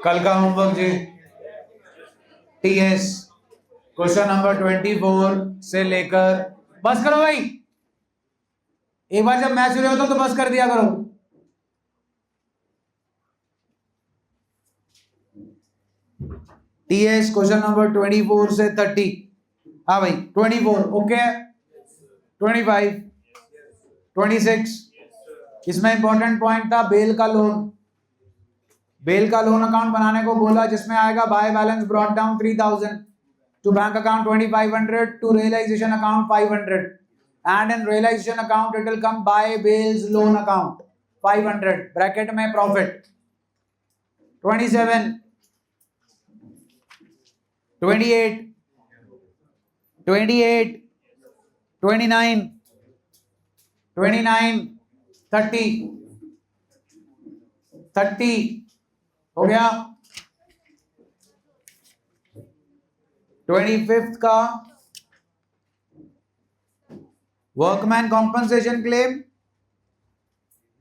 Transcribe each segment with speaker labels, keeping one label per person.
Speaker 1: कल का होमवर्क जी TS question number 24 से लेकर, बस करो भाई, एक बार जब मैच शुरू होता तो बस कर दिया करो। टीएस क्वेश्चन नंबर 24 से 30। हाँ भाई 24 ओके, 25, 26। इसमें इंपॉर्टेंट पॉइंट था बेल का लोन। बेल का लोन अकाउंट बनाने को बोला, जिसमें आएगा by balance brought down 3000 to bank account 2500 to realisation account 500 and in realisation account it will come by Bell's loan account 500 bracket में प्रॉफिट 27, 28, 29, 30 हो गया। 25 का workman compensation claim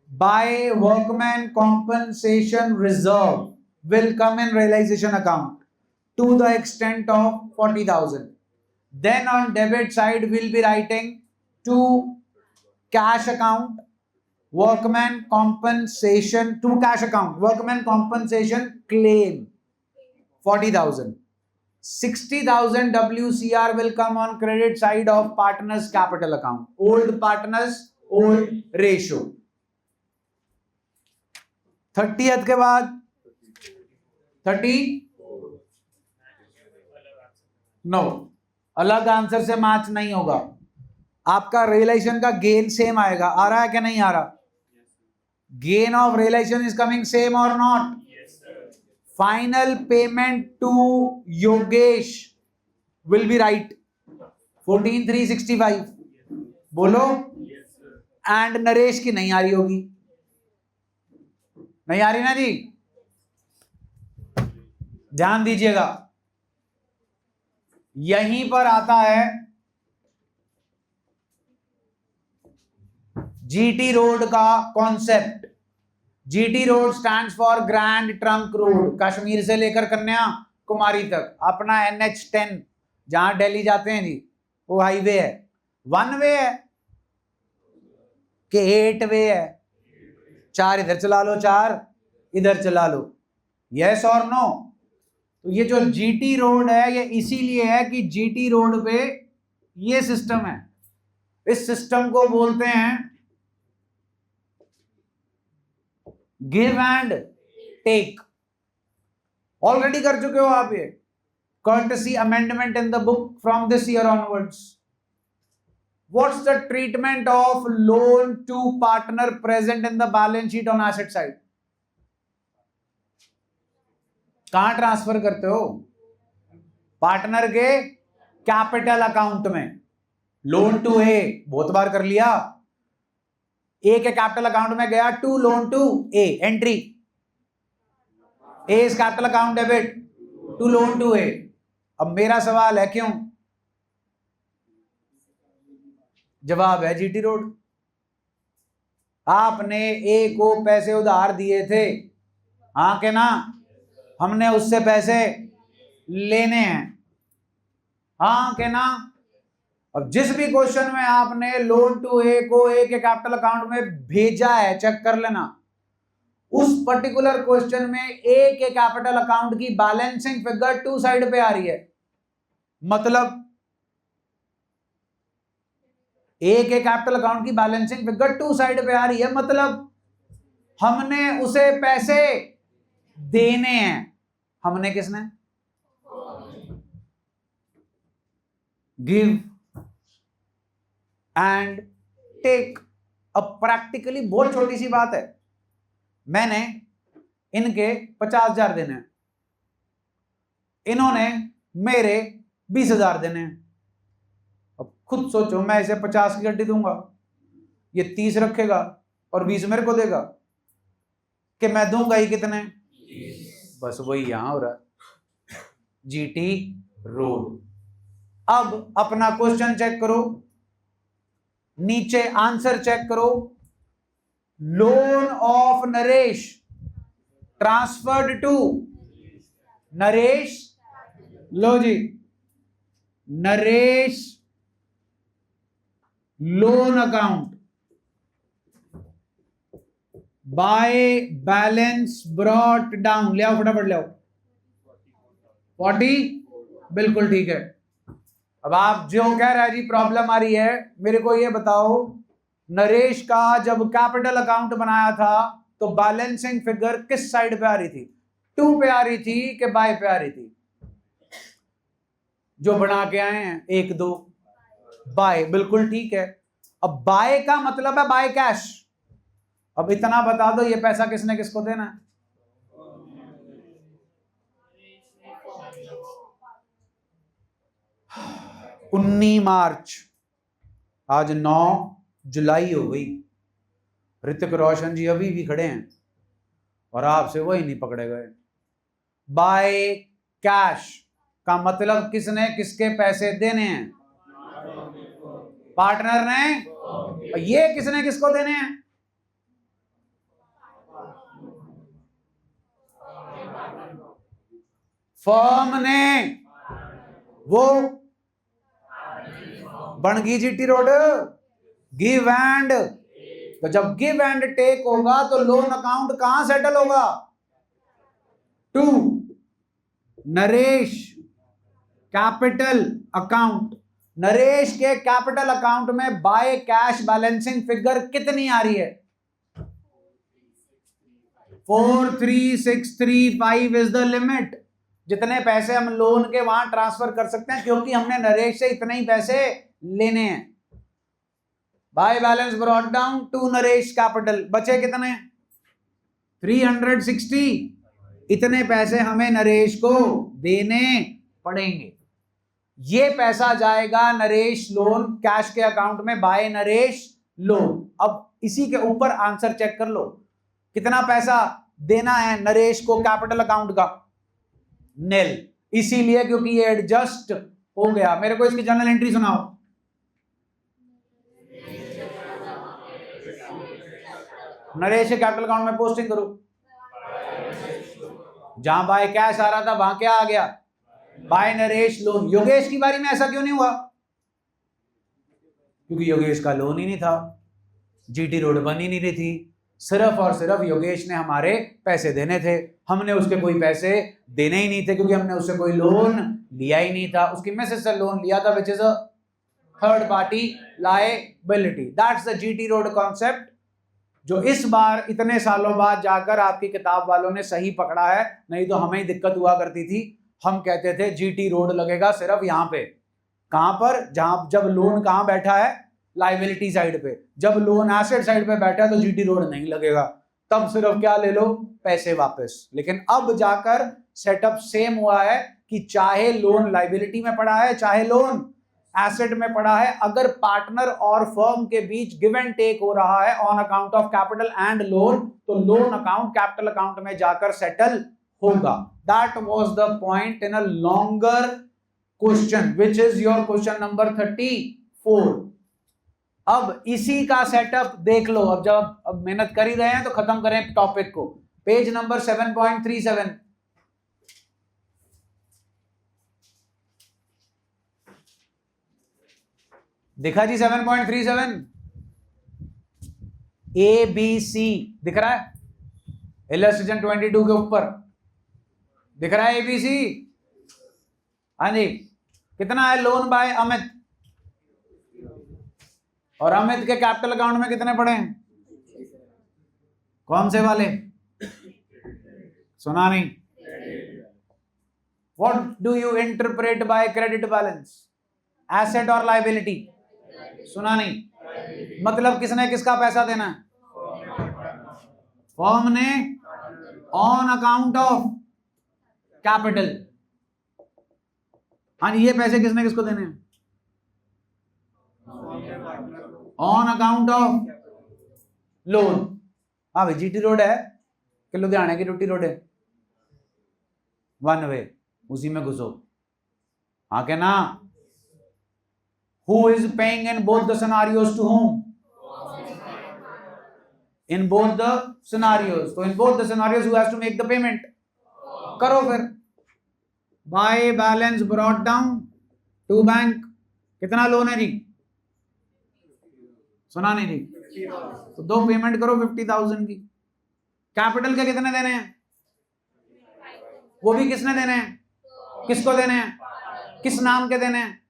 Speaker 1: by workman compensation reserve will come in realization account to the extent of 40,000. Then on debit side we'll be writing to cash account workman compensation, to cash account workman compensation claim 40,000. 60,000 WCR will come on credit side of partners capital account, old partners old ratio। 30th के बाद 30 no, अलग answer से match नहीं होगा। आपका realisation का gain same आएगा, आ रहा है कि नहीं आ रहा? Gain of realisation is coming same और not? Final payment to Yogesh will be right 14,365 बोलो। एंड नरेश की नहीं आ रही होगी, नहीं आ रही ना जी, ध्यान दीजिएगा। यहीं पर आता है जीटी रोड का concept. GT road stands for grand trunk road, Kashmir से लेकर कन्याकुमारी तक। अपना NH10 जहां दिल्ली जाते हैं जी, वो हाईवे है। 1 वे है कि 8 वे है? 4 इधर चला लो, 4 इधर चला लो, यस और नो? तो ये जो जीटी रोड है ये इसीलिए है कि जीटी रोड पे ये सिस्टम है। इस सिस्टम को बोलते हैं गिव एंड टेक। ऑलरेडी कर चुके हो आप ये, courtesy amendment in the book from this year onwards। What's the treatment of loan to partner present in the balance sheet on asset side? कहां ट्रांसफर करते हो? पार्टनर के कैपिटल अकाउंट में। लोन टू ए बहुत बार कर लिया, ए के कैपिटल अकाउंट में गया, to loan to A entry, A is capital account debit to loan to A. अब मेरा सवाल है क्यों? जवाब है जीटी रोड। आपने ए को पैसे उधार दिए थे, हाँ के ना? हमने उससे पैसे लेने हैं, हाँ के ना? अब जिस भी क्वेश्चन में आपने लोन टू ए को ए के कैपिटल अकाउंट में भेजा है, चेक कर लेना, उस पर्टिकुलर क्वेश्चन में ए के कैपिटल अकाउंट की बैलेंसिंग फिगर टू साइड पे आ रही है। मतलब ए के कैपिटल अकाउंट की बैलेंसिंग फिगर टू साइड पे आ रही है, मतलब हमने उसे पैसे देने हैं। हमने किसने? Give and take. अब प्रैक्टिकली बहुत छोटी सी बात है, मैंने इनके 50,000 देने हैं, इन्होंने मेरे 20,000 देने हैं। अब खुद सोचो, मैं इसे 50 की गड्डी दूंगा, ये 30 रखेगा और 20 मेरे को देगा, कि मैं दूंगा ही कितने? बस वही यहां हो रहा है, जीटी रोड। अब अपना क्वेश्चन चेक करो, नीचे आंसर चेक करो। Loan of Naresh transferred to Naresh, लो जी, Naresh loan account by balance brought down, ले आओ फटाफट ले आओ, 40, बिल्कुल ठीक है। अब आप जो कह रहे हैं जी प्रॉब्लम आ रही है, मेरे को ये बताओ, नरेश का जब कैपिटल अकाउंट बनाया था तो बैलेंसिंग फिगर किस साइड पे आ रही थी? 2 पे आ रही थी कि बाय पे आ रही थी? जो बना के आए हैं 1 2, बाय, बिल्कुल ठीक है। अब बाय का मतलब है बाय कैश। अब इतना बता दो, ये पैसा किसने किसको देना है? मार्च, आज 9 जुलाई हो गई। ऋतिक रोशन जी अभी भी खड़े हैं और आपसे वही नहीं पकड़े गए। बाय कैश का मतलब किसने किसके पैसे देने हैं? पार्टनर ने। ये किसने किसको देने हैं? फर्म ने। वो बनगी जीटी रोड, गिव एंड। तो जब गिव एंड टेक होगा तो लोन अकाउंट कहां सेटल होगा? 2 नरेश कैपिटल अकाउंट। नरेश के कैपिटल अकाउंट में बाय कैश बैलेंसिंग फिगर कितनी आ रही है? 43635 इज द लिमिट। जितने पैसे हम लोन के वहां ट्रांसफर कर सकते हैं, क्योंकि हमने नरेश से इतने ही पैसे लेने हैं। By balance brought down to Naresh capital, बचे कितने? 360। इतने पैसे हमें नरेश को देने पड़ेंगे। ये पैसा जाएगा नरेश लोन कैश के अकाउंट में, बाय नरेश लोन। अब इसी के ऊपर आंसर चेक कर लो, कितना पैसा देना है नरेश को कैपिटल अकाउंट का? नेल। इसीलिए क्योंकि ये एडजस्ट हो गया। मेरे को इसकी जर्नल एंट्री सुनाओ। नरेश के कैपिटल अकाउंट में पोस्टिंग करो। जहां बाय कैश आ रहा था वहां क्या आ गया? Bye Naresh loan. योगेश की बारी में ऐसा क्यों नहीं हुआ? क्योंकि योगेश का लोन ही नहीं था, जीटी रोड बन ही नहीं रही थी। सिर्फ और सिर्फ योगेश ने हमारे पैसे देने थे, हमने उसके कोई पैसे देने ही नहीं थे, क्योंकि हमने उससे कोई लोन लिया ही नहीं था। उसकी मैसेज से लोन लिया था, which is a third party liability. That's the GT road concept, जो इस बार इतने सालों बाद जाकर आपकी किताब वालों ने सही पकड़ा है। नहीं तो हमें ही दिक्कत हुआ करती थी। हम कहते थे जीटी रोड लगेगा सिर्फ यहां पे। कहां पर? जहां जब लोन कहां बैठा है? लायबिलिटी साइड पे। जब लोन एसेट साइड पे बैठा है तो जीटी रोड नहीं लगेगा, तब सिर्फ क्या ले लो? पैसे वापस। लेकिन अब जाकर सेटअप सेम हुआ है कि चाहे लोन लायबिलिटी में पड़ा है, चाहे लोन एसेट में पड़ा है, अगर पार्टनर और फर्म के बीच गिव एंड टेक हो रहा है on account of capital and loan, तो लोन अकाउंट कैपिटल अकाउंट में जाकर सेटल होगा। That was the point in a longer question, which is your question number 34। अब इसी का सेटअप देख लो। अब जब अब मेहनत कर ही रहे हैं तो खत्म करें टॉपिक को। Page number 7.37। दिखा जी 7.37? ए बी सी दिख रहा है? इलस्ट्रेशन 22 के ऊपर दिख रहा है एबीसी? हाँ जी। कितना है लोन बाय अमित? और अमित के कैपिटल अकाउंट में कितने पड़े हैं? कौन से वाले? सुना नहीं? What do you interpret by credit balance? Asset और लायबिलिटी? सुना नहीं? मतलब किसने किसका पैसा देना है? फर्म ने ऑन अकाउंट ऑफ कैपिटल। हाँ, ये पैसे किसने किसको देने हैं? On account of loan. हाँ भाई, जीटी रोड है कि लुधियाना की टूटी रोड है? वन वे, उसी में घुसो। हाँ के ना? Who is paying in both the scenarios to whom? In both the scenarios. So in both the scenarios who has to make the payment? करो फिर। By balance brought down to bank. कितना loan है जी? सुना नहीं जी? तो दो payment करो 50,000 की। कैपिटल के कितने देने हैं? वो भी किसने देने हैं? किसको देने हैं? किस नाम के देने हैं?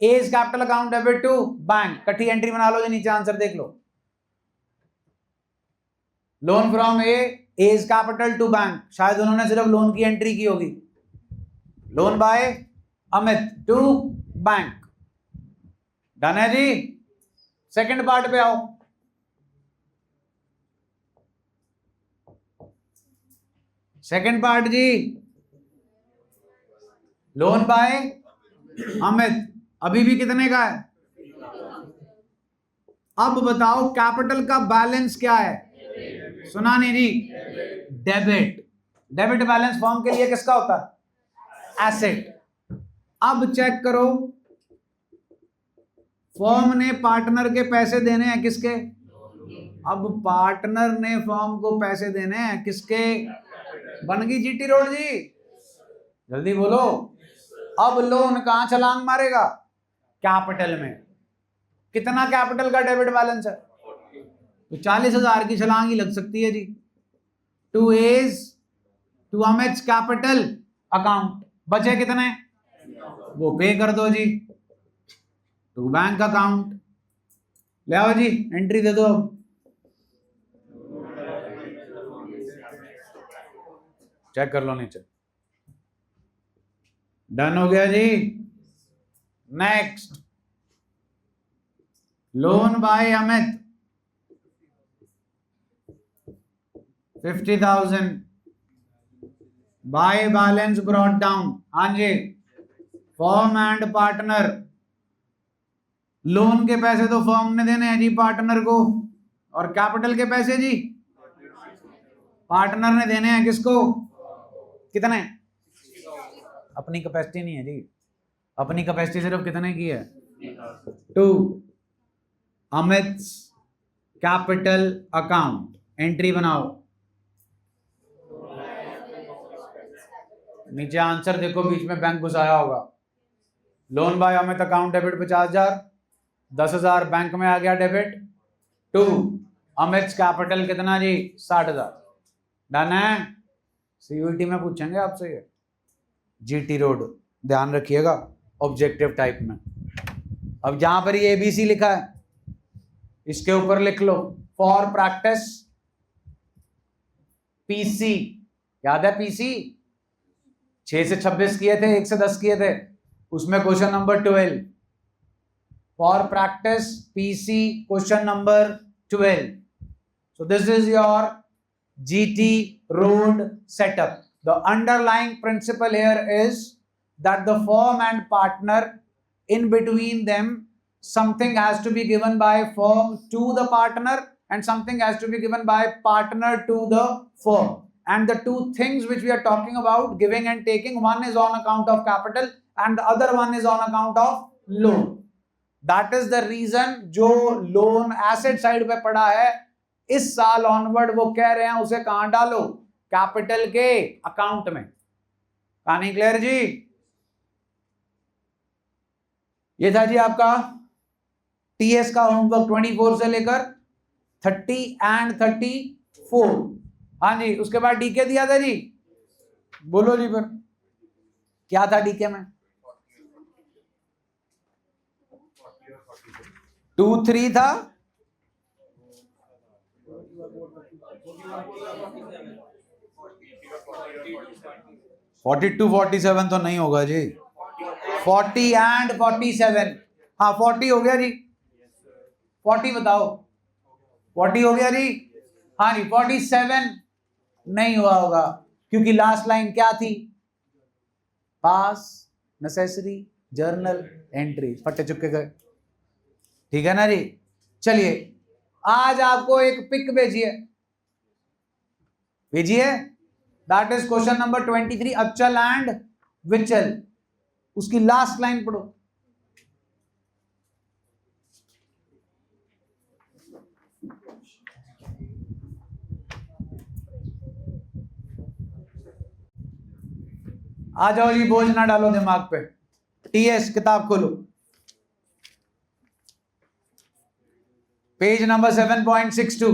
Speaker 1: As capital account debit to bank. कटी एंट्री बना लो, ये नीचे आंसर देख लो। Loan from A as capital to bank, शायद उन्होंने सिर्फ लोन की एंट्री की होगी। Loan by Amit to bank. Done है जी। सेकंड पार्ट पे आओ। सेकंड पार्ट जी, लोन बाय अमित अभी भी कितने का है? अब बताओ कैपिटल का बैलेंस क्या है? सुना नहीं जी? डेबिट। डेबिट बैलेंस फॉर्म के लिए किसका होता है? एसेट। अब चेक करो, फॉर्म ने पार्टनर के पैसे देने हैं किसके? अब पार्टनर ने फॉर्म को पैसे देने हैं किसके? बन गई जीटी रोड जी? जल्दी बोलो। अब लोन कहां छलांग मारेगा? कैपिटल में। कितना कैपिटल का डेबिट बैलेंस है? तो 40,000 की छलांग ही लग सकती है जी। To as to Amit capital account. बचे कितने? वो पे कर दो जी टू बैंक अकाउंट। ले आओ जी, एंट्री दे दो। अब चेक कर लो नीचे। डन हो गया जी। Next, loan by Amit 50,000 by balance brought down. हाँ जी, फॉर्म एंड पार्टनर। लोन के पैसे तो फॉर्म ने देने हैं जी पार्टनर को, और कैपिटल के पैसे जी पार्टनर ने देने हैं किसको? कितने? अपनी कैपेसिटी नहीं है जी, अपनी कैपेसिटी सिर्फ कितने की है? To Amit capital account. Entry बनाओ। नीचे आंसर देखो, बीच में बैंक घुसाया होगा। Loan by Amit account debit 50,000, 10,000 bank में आ गया डेबिट टू अमित कैपिटल कितना जी? 60,000। डन है। सीयूईटी में पूछेंगे आपसे ये, जीटी रोड, ध्यान रखिएगा ऑब्जेक्टिव टाइप में। अब जहां पर ये एबीसी लिखा है इसके ऊपर लिख लो फॉर प्रैक्टिस पीसी। याद है पीसी? 6 से 26 किए थे, 1 से 10 किए थे, उसमें question number 12 for practice PC question number 12। So this is your GT road setup. The underlying principle here is that the firm and partner, in between them, something has to be given by firm to the partner and something has to be given by partner to the firm. And the two things which we are talking about, giving and taking, one is on account of capital and the other one is on account of loan. That is the reason जो loan asset side पे पड़ा है, इस साल onward वो कह रहे हैं उसे कहां डालो? कैपिटल के अकाउंट में। कहानी क्लियर जी? ये था जी आपका टीएस का होमवर्क 24 से लेकर 30 एंड 34। हाँ जी, उसके बाद डीके दिया था जी। बोलो जी, फिर क्या था डीके में? 2-3 था, 42-47 तो नहीं होगा जी। 40 एंड 47। हाँ 40 हो गया जी। 40 बताओ। 40 हो गया जी। हाँ जी, 47 नहीं हुआ होगा क्योंकि लास्ट लाइन क्या थी? पास नेसेसरी जर्नल एंट्री। फटे चुके गए। ठीक है ना जी? चलिए, आज आपको एक पिक भेजिए, दैट इज क्वेश्चन नंबर 23, अचल एंड विचल। उसकी लास्ट लाइन पढ़ो। आ जाओ जी, बोझ ना डालो दिमाग पे। टीएस किताब खोलो, पेज नंबर 7.62,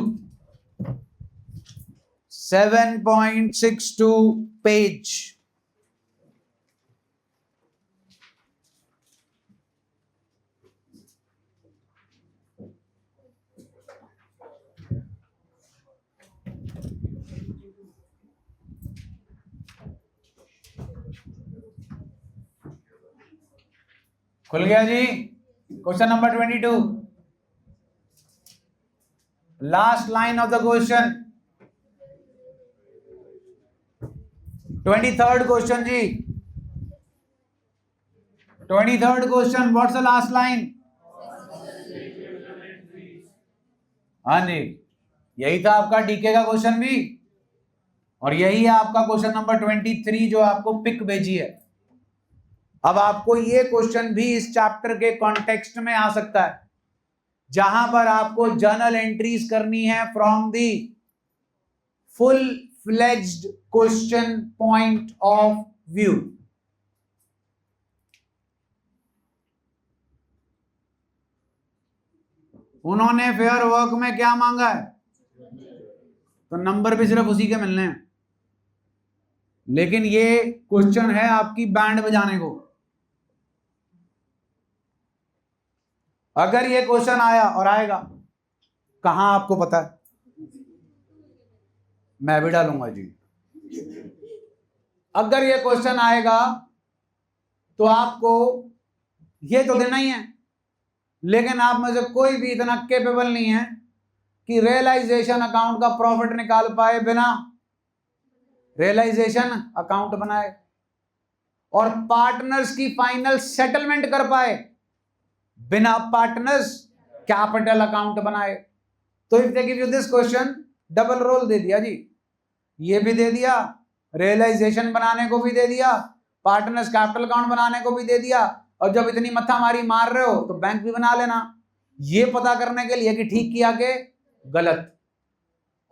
Speaker 1: 7.62 पेज। खुल गया जी? Question number 22, last line of the question. 23rd question जी, 23rd question, what's the last line? हाँ जी, यही था आपका डीके का क्वेश्चन भी, और यही है आपका क्वेश्चन नंबर 23 जो आपको पिक भेजी है। अब आपको ये क्वेश्चन भी इस चैप्टर के कॉन्टेक्स्ट में आ सकता है, जहां पर आपको जर्नल एंट्रीज करनी है from the full fledged question point of view. उन्होंने फेयर वर्क में क्या मांगा है, तो नंबर भी सिर्फ उसी के मिलने हैं, लेकिन ये क्वेश्चन है आपकी बैंड बजाने को। अगर ये क्वेश्चन आया, और आएगा, कहां आपको पता है? मैं भी डालूंगा जी। अगर ये क्वेश्चन आएगा तो आपको ये तो देना ही है, लेकिन आप में से कोई भी इतना कैपेबल नहीं है कि रियलाइजेशन अकाउंट का प्रॉफिट निकाल पाए बिना रियलाइजेशन अकाउंट बनाए, और पार्टनर्स की फाइनल सेटलमेंट कर पाए बिना पार्टनर्स कैपिटल अकाउंट बनाए। तो if they give you this question, double role दे दिया जी, ये भी दे दिया, रियलाइजेशन बनाने को भी दे दिया, पार्टनर्स कैपिटल अकाउंट बनाने को भी दे दिया, और जब इतनी मत्थामारी मार रहे हो तो बैंक भी बना लेना, ये पता करने के लिए कि ठीक किया के गलत।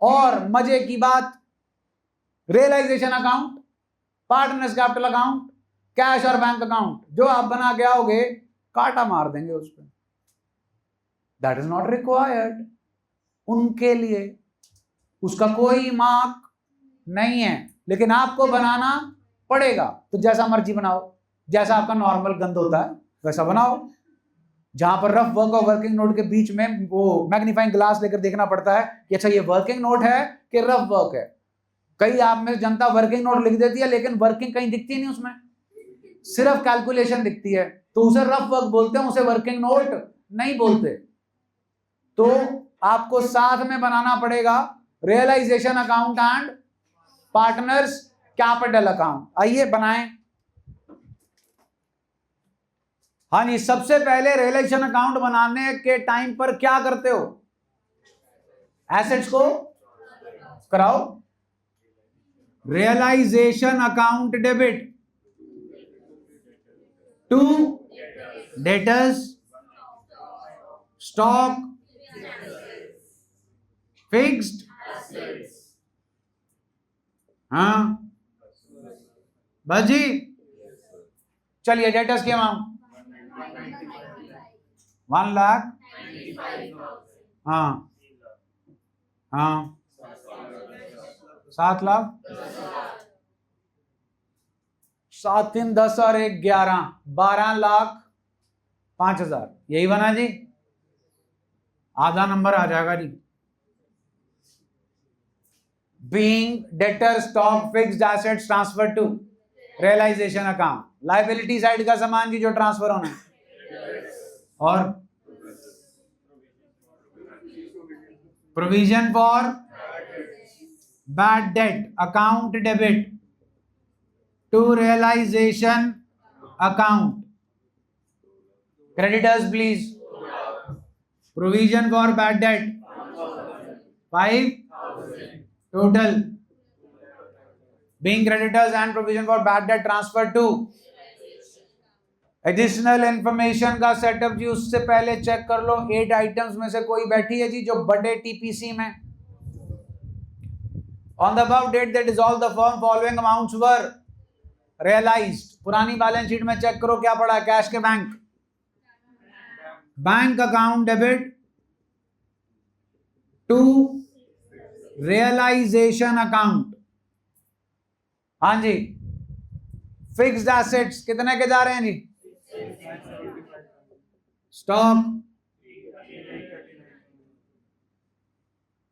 Speaker 1: और मजे की बात, realisation account, partners capital account, cash और बैंक अकाउंट जो आप बना के आओगे, काटा मार देंगे उस पर। दैट इज नॉट रिक्वायर्ड, उनके लिए उसका कोई मार्क नहीं है, लेकिन आपको बनाना पड़ेगा। तो जैसा मर्जी बनाओ, जैसा आपका नॉर्मल गंद होता है वैसा बनाओ, जहां पर रफ वर्क और वर्किंग नोट के बीच में वो मैग्नीफाइंग ग्लास लेकर देखना पड़ता है कि अच्छा ये वर्किंग नोट है कि रफ वर्क है। कई आप में जनता वर्किंग नोट लिख देती है, लेकिन वर्किंग कहीं दिखती नहीं, उसमें सिर्फ कैलकुलेशन दिखती है, तो उसे रफ वर्क बोलते हैं, उसे वर्किंग नोट नहीं बोलते। तो आपको साथ में बनाना पड़ेगा realisation account and partners capital account. आइए बनाएं। हाँ जी, सबसे पहले रियलाइजेशन अकाउंट बनाने के टाइम पर क्या करते हो? एसेट्स को कराओ, realisation account debit to debtors, stock, fixed, हाँ बस जी। चलिए डेटर्स की अमाउंट 1 लाख, हाँ हाँ 7 लाख, 7 3 10 और 1 11, 12 लाख 5,000, यही बना जी। आधा नंबर आ जाएगा जी। Being debtor, stock, fixed assets transferred to realization account, liability side का सामान जी जो ट्रांसफर होना है, और provision for bad debt account debit to realisation account. Creditors please, provision for bad debt 5 total, being creditors and provision for bad debt transferred to additional information का setup जी, उससे पहले चेक कर लो 8 आइटम्स में से कोई बैठी है जी जो बड़े टीपीसी में। On the above date that dissolve the firm following amounts were realised, पुरानी बैलेंस शीट में चेक करो क्या पड़ा है, कैश के bank, bank account debit to realisation account. हाँ जी, फिक्स्ड एसेट्स कितने के जा रहे हैं जी, स्टॉक,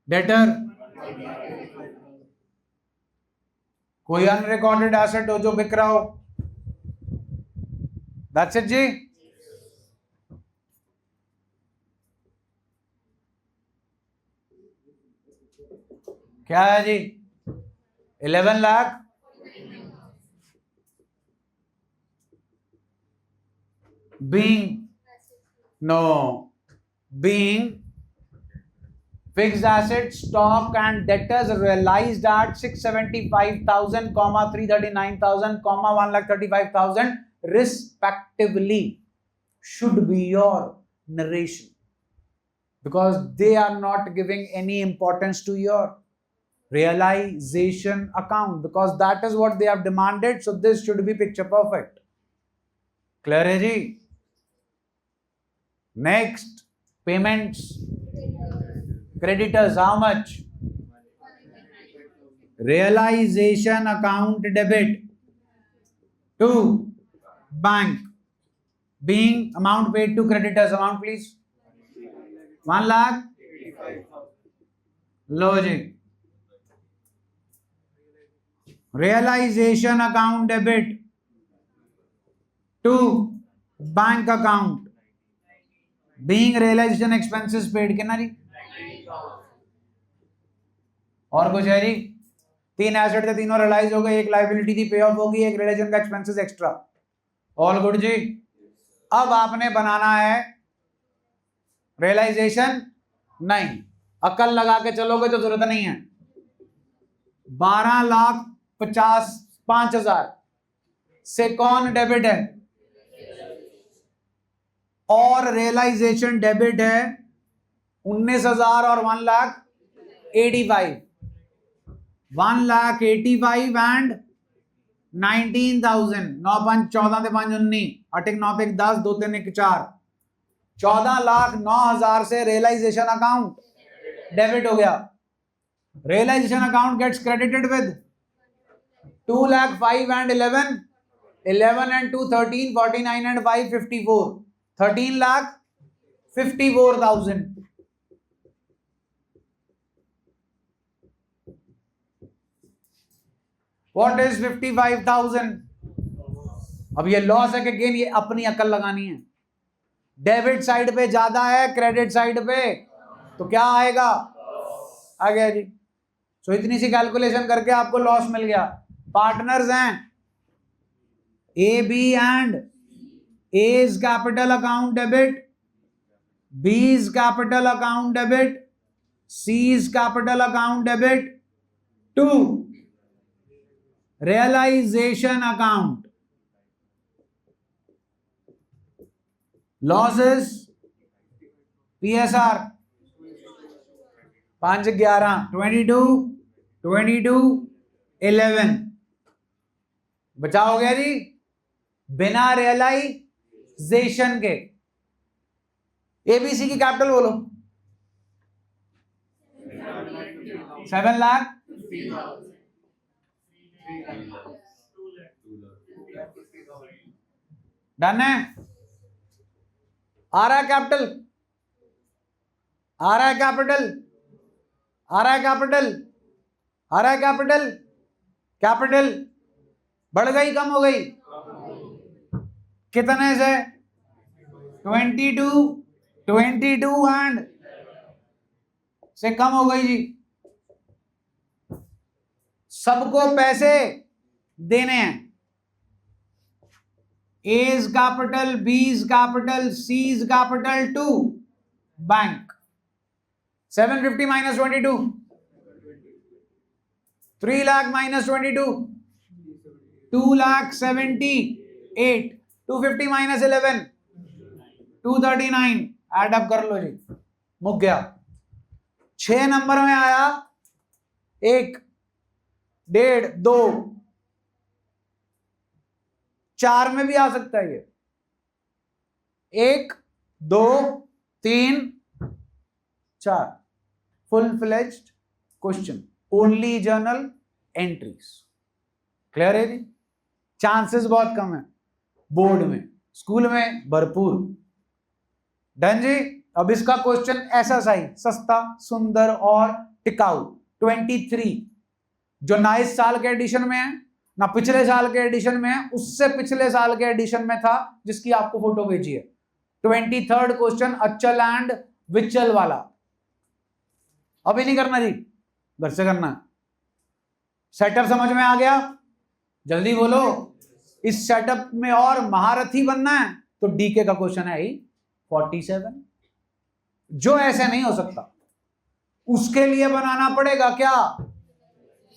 Speaker 1: डेटर, कोई अनरिकॉर्डेड एसेट हो जो बिक रहा हो, दैट्स इट जी। क्या है जी, 11 lakh, being no being fixed assets, stock and debtors realized at 675,000, 339,000, 1,35,000 respectively should be your narration, because they are not giving any importance to your realization account, because that is what they have demanded. So this should be picture perfect. Clear है जी? Next, payments, creditors, how much? Realization account debit to bank, being amount paid to creditors, amount please, 1 lakh, logic. Realization account debit to bank account, being realization expenses paid, कितना जी, और कुछ है जी, 3 asset थे, तीनों realise हो गए, एक liability थी पे ऑफ होगी, एक रिलेशन का एक्सपेंसेस एक्स्ट्रा, ऑल गुड जी। अब आपने बनाना है रियलाइजेशन, नहीं, अकल लगा के चलोगे तो जरूरत नहीं है। 12,55,000 से कौन डेबिट है, और रियलाइजेशन डेबिट है 19,000 और 1,85,000, 1,85,000 एंड 19,000, 9 5 14 ते 5 19, 8 9 पे 10, 2 3 1 4, 14,09,000 से रियलाइजेशन अकाउंट डेबिट हो गया। Realisation account gets credited with 2,05,000 and 11, 11 and 2 13, 49 and 5 54, 13,54,000। What is 55,000? अब ये लॉस है कि गेन, ये अपनी अकल लगानी है। डेबिट साइड पे ज्यादा है, क्रेडिट साइड पे तो क्या आएगा, आ गया जी। सो इतनी सी कैलकुलेशन करके आपको लॉस मिल गया। पार्टनर्स हैं A B and A's capital account debit, B's capital account debit, C's capital account debit to realization account. Losses PSR 5 11 22 22 11, बचा हो गया जी। बिना रियलाइजेशन के एबीसी की कैपिटल बोलो, 7 लाख, डन है। आ रहा है कैपिटल, आ रहा है कैपिटल, आ रहा है कैपिटल, आ रहा है कैपिटल, कैपिटल बढ़ गई कम हो गई, कितने से, 22 एंड से कम हो गई जी। सबको पैसे देने हैं, A's capital, B's capital, C's capital to bank. 750 minus 22, 3 lakh minus 22, 2,78,000, 250 minus 11, 239, add up कर लो जी, मुक गया। 6 नंबर में आया 1, 1.5, 2, 4 में भी आ सकता है ये, 1 2 3 4, full fledged question, only journal entries. Clear है जी? चांसेस बहुत कम है बोर्ड में, स्कूल में भरपूर। डन जी। अब इसका क्वेश्चन ऐसा सही, सस्ता, सुंदर और टिकाऊ। 23 जो ना इस साल के एडिशन में है ना पिछले साल के एडिशन में है, उससे पिछले साल के एडिशन में था जिसकी आपको फोटो भेजी है। 23rd क्वेश्चन अचल एंड विचल वाला। अभी नहीं करना जी, घर से करना। सेटअप समझ में आ गया? जल्दी बोलो। इस सेटअप में और महारथी बनना है तो डीके का क्वेश्चन है ही 47, जो ऐसे नहीं हो सकता। उसके लिए बनाना पड़ेगा क्या,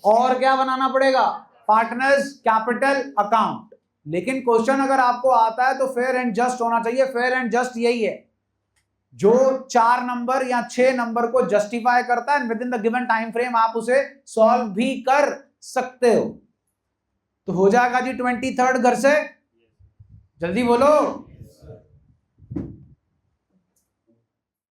Speaker 1: और क्या बनाना पड़ेगा, पार्टनर्स कैपिटल अकाउंट। लेकिन क्वेश्चन अगर आपको आता है तो फेयर एंड जस्ट होना चाहिए। फेयर एंड जस्ट यही है जो 4 नंबर या 6 नंबर को जस्टिफाई करता है, with in the given time frame आप उसे सॉल्व भी कर सकते हो। तो हो जाएगा जी 23rd घर से, जल्दी बोलो।